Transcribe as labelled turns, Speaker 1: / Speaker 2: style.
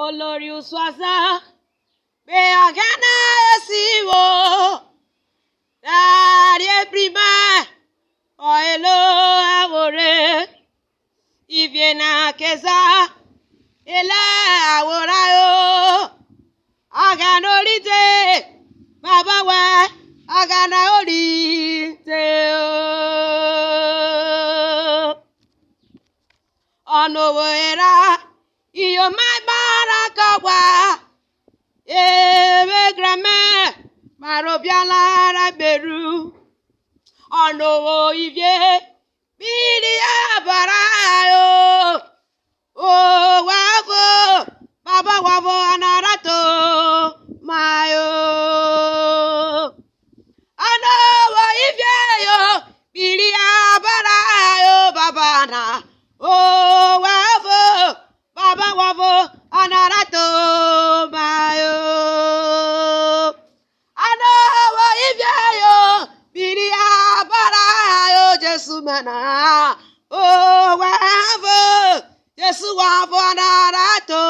Speaker 1: olórí uswaza be agana esiwo dari prima oelo awore iviena keza ele aworayo agana orite baba wa agana orite onowera iyo mabarakawa ebe grame marobiala raberu onowo ivye biri abarayo o wavo baba wavo anarato mayo onowo ivye yo biri abarayo baba na o wavo baba wavo anarato mayo anowo ivye yo biri abarayo Jesu mana o wavo Jesu wavo anarato